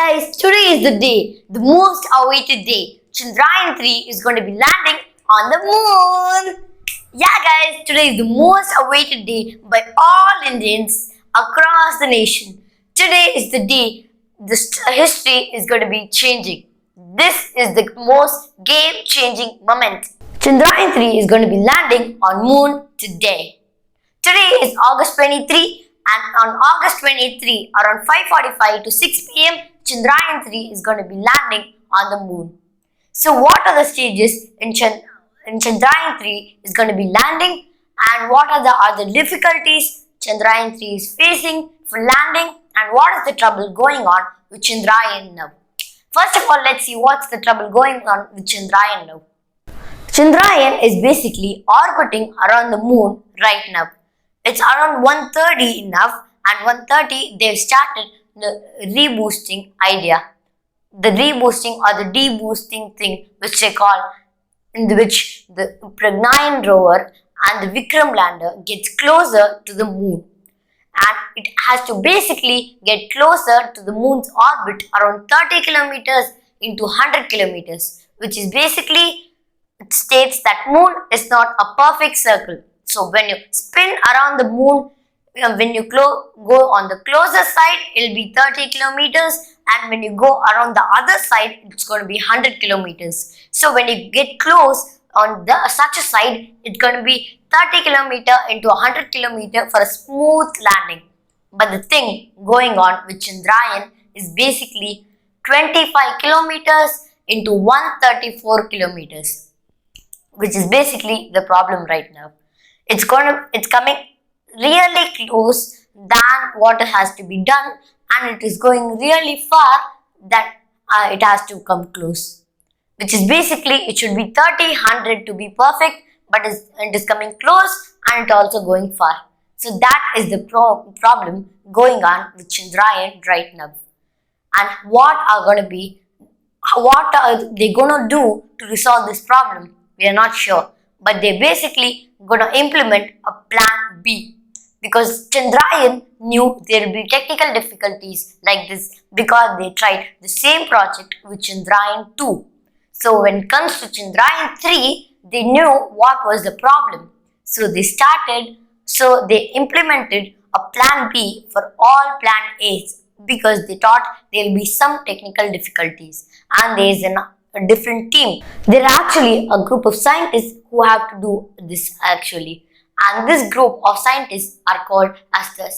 guys, today is the day, the most awaited day. Chandrayaan 3 is going to be landing on the moon. Yeah guys, today is the most awaited day by all Indians across the nation. Today is the day the history is going to be changing. This is the most game-changing moment. Chandrayaan 3 is going to be landing on moon today. Today is August 23 and on August 23 around 5:45 to 6 p.m. Chandrayaan 3 is going to be landing on the moon. So what are the stages in Chandrayaan 3 is going to be landing and what are the other difficulties Chandrayaan 3 is facing for landing and what is the trouble going on with Chandrayaan now. First of all, let's see what's the trouble going on with Chandrayaan now. Chandrayaan is basically orbiting around the moon right now. It's around 1:30 enough and 1:30 they've started the reboosting idea. The reboosting or the deboosting thing which they call, in which the Chandrayaan rover and the Vikram lander gets closer to the moon. And it has to basically get closer to the moon's orbit around 30 kilometers into 100 kilometers, which is basically, it states that moon is not a perfect circle. So when you spin around the moon, when you go on the closer side, it will be 30 kilometers and when you go around the other side, it's going to be 100 kilometers. So when you get close on such a side, it's going to be 30 kilometer into 100 kilometer for a smooth landing. But the thing going on with Chandrayaan is basically 25 kilometers into 134 kilometers, which is basically the problem right now. It's coming really close than what has to be done and it is going really far that it has to come close. Which is basically, it should be 30-100 to be perfect, but it is coming close and it also going far. So that is the problem going on with Chandrayaan right now. And what are they going to do to resolve this problem? We are not sure. But they basically going to implement a plan B. Because Chandrayaan knew there will be technical difficulties like this because they tried the same project with Chandrayaan 2. So when it comes to Chandrayaan 3, they knew what was the problem. So they implemented a plan B for all plan A's because they thought there will be some technical difficulties and there is a different team. There are actually a group of scientists who have to do this actually. And this group of scientists are called as the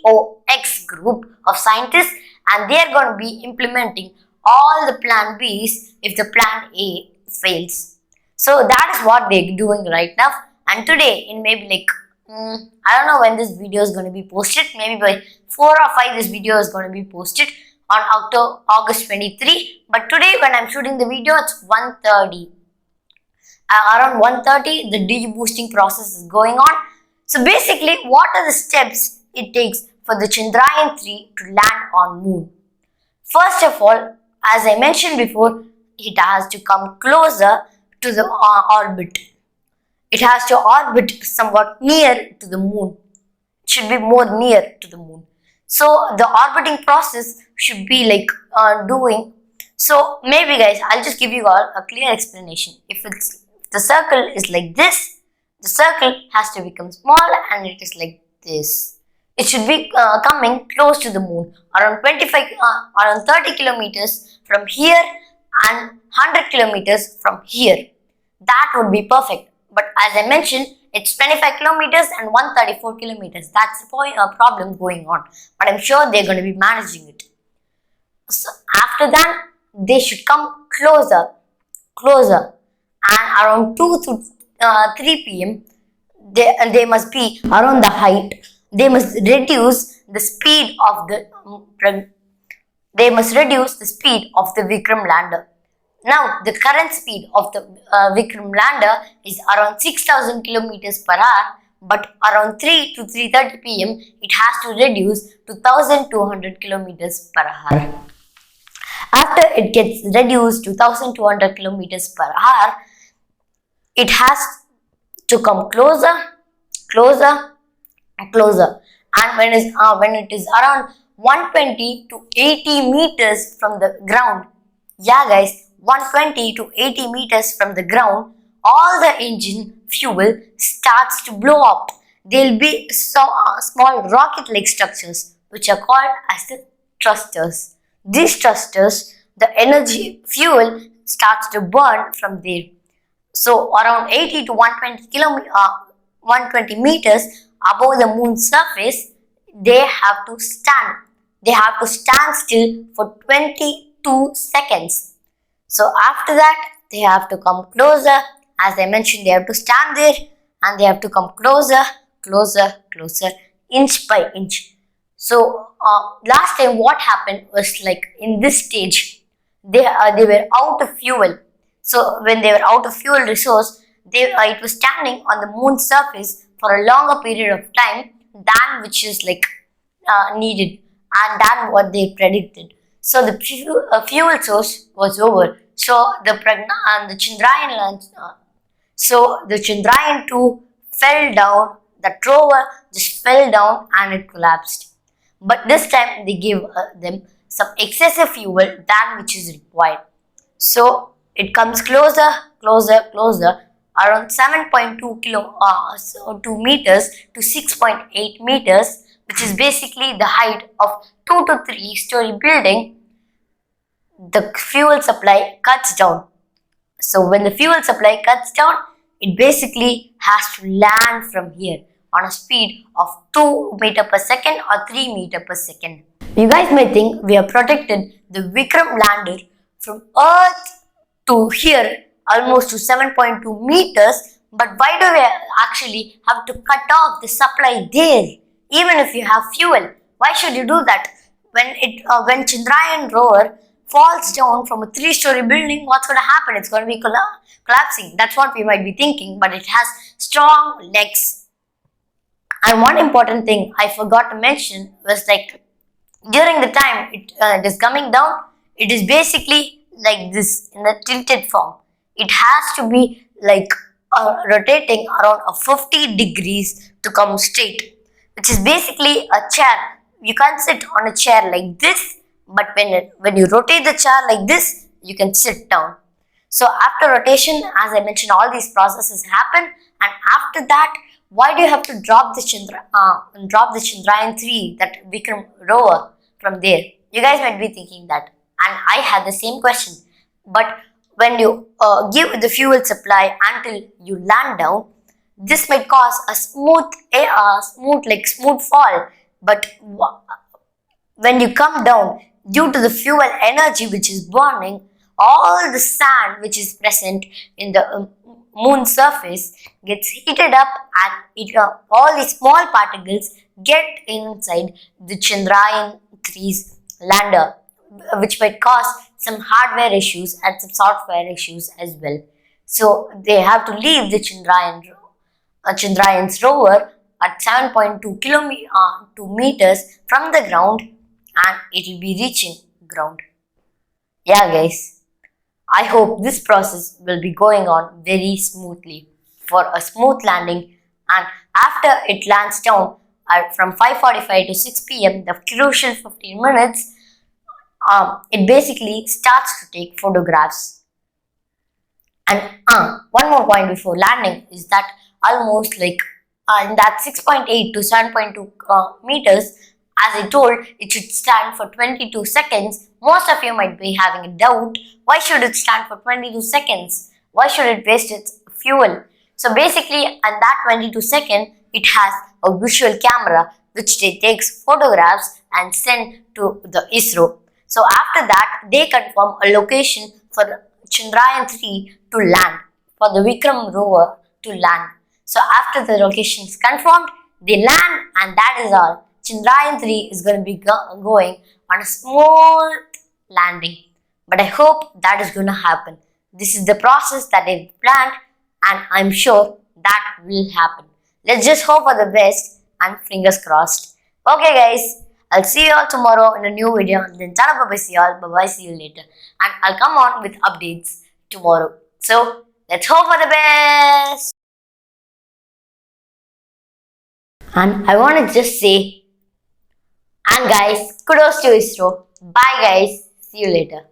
COX group of scientists and they are going to be implementing all the plan B's if the plan A fails. So that is what they're doing right now. And today, in maybe I don't know when this video is going to be posted. Maybe by 4 or 5 this video is going to be posted on August 23. But today when I'm shooting the video, it's 1:30. Around 1:30, the deboosting process is going on. So basically, what are the steps it takes for the Chandrayaan 3 to land on moon? First of all, as I mentioned before, it has to come closer to the orbit. It has to orbit somewhat near to the moon. It should be more near to the moon. So the orbiting process should be doing. So maybe guys, I'll just give you all a clear explanation. If the circle is like this, the circle has to become small and it is like this. It should be coming close to the moon, around 30 kilometers from here and 100 kilometers from here. That would be perfect. But as I mentioned, it's 25 kilometers and 134 kilometers. That's the problem going on. But I'm sure they're going to be managing it. So after that, they should come closer. And around 2 to 3 p.m., they must be around the height. They must reduce the speed of the Vikram lander. Now, the current speed of the Vikram lander is around 6,000 kilometers per hour, but around 3 to 3:30 p.m. it has to reduce to 1,200 kilometers per hour. After it gets reduced to 1,200 kilometers per hour, it has to come closer. And when it is around 120 to 80 meters from the ground. Yeah guys, 120 to 80 meters from the ground, all the engine fuel starts to blow up. There will be small rocket-like structures which are called as the thrusters. These thrusters, the energy fuel starts to burn from there. So around 80 to 120 meters above the moon's surface, they have to stand. They have to stand still for 22 seconds. So after that, they have to come closer. As I mentioned, they have to stand there and they have to come closer, closer, inch by inch. So last time what happened was like in this stage, they were out of fuel. So when they were out of fuel resource, it was standing on the moon's surface for a longer period of time than which is like needed and than what they predicted. So the fuel source was over. So the Chandrayaan launch, so the Chandrayaan 2 fell down. The rover just fell down and it collapsed. But this time they gave them some excessive fuel than which is required. So it comes closer, around 7.2 meters to 6.8 meters, which is basically the height of 2 to 3 story building. The fuel supply cuts down. So when the fuel supply cuts down, it basically has to land from here on a speed of 2 meter per second or 3 meter per second. You guys may think we have protected the Vikram lander from Earth to here almost to 7.2 meters, but why do we actually have to cut off the supply there? Even if you have fuel, why should you do that? When Chandrayaan rover falls down from a 3-story building, what's going to happen? It's going to be collapsing. That's what we might be thinking, but it has strong legs. And one important thing I forgot to mention was like during the time it is coming down, it is basically like this in a tilted form. It has to be like rotating around a 50 degrees to come straight, which is basically a chair. You can't sit on a chair like this, but when you rotate the chair like this, you can sit down. So after rotation, as I mentioned, all these processes happen, and after that, why do you have to drop the Chandrayaan 3, that Vikram rover, from there? You guys might be thinking that, and I had the same question. But when you give the fuel supply until you land down, this might cause a smooth fall. But when you come down, due to the fuel energy which is burning, all the sand which is present in the moon surface gets heated up, and all these small particles get inside the Chandrayaan 3's lander, which might cause some hardware issues and some software issues as well. So they have to leave the Chandrayaan's rover at 7.2 meters from the ground, and it will be reaching ground. Yeah guys, I hope this process will be going on very smoothly for a smooth landing, and after it lands down from 5:45 to 6 p.m., the crucial 15 minutes, it basically starts to take photographs. And one more point before landing is that almost like in that 6.8 to 7.2 meters, as I told, it should stand for 22 seconds. Most of you might be having a doubt, why should it stand for 22 seconds? Why should it waste its fuel? So basically, in that 22 seconds, it has a visual camera which takes photographs and send to the ISRO. So after that, they confirm a location for Chandrayaan 3 to land, for the Vikram rover to land. So after the location is confirmed, they land, and that is all. Chandrayaan 3 is going to be going on a smooth landing. But I hope that is going to happen. This is the process that they've planned, and I'm sure that will happen. Let's just hope for the best and fingers crossed. Okay guys, I'll see you all tomorrow in a new video. Then bye-bye, see you all. Bye-bye, see you later. And I'll come on with updates tomorrow. So let's hope for the best. And I want to just say, And guys, kudos to ISRO. Bye guys. See you later.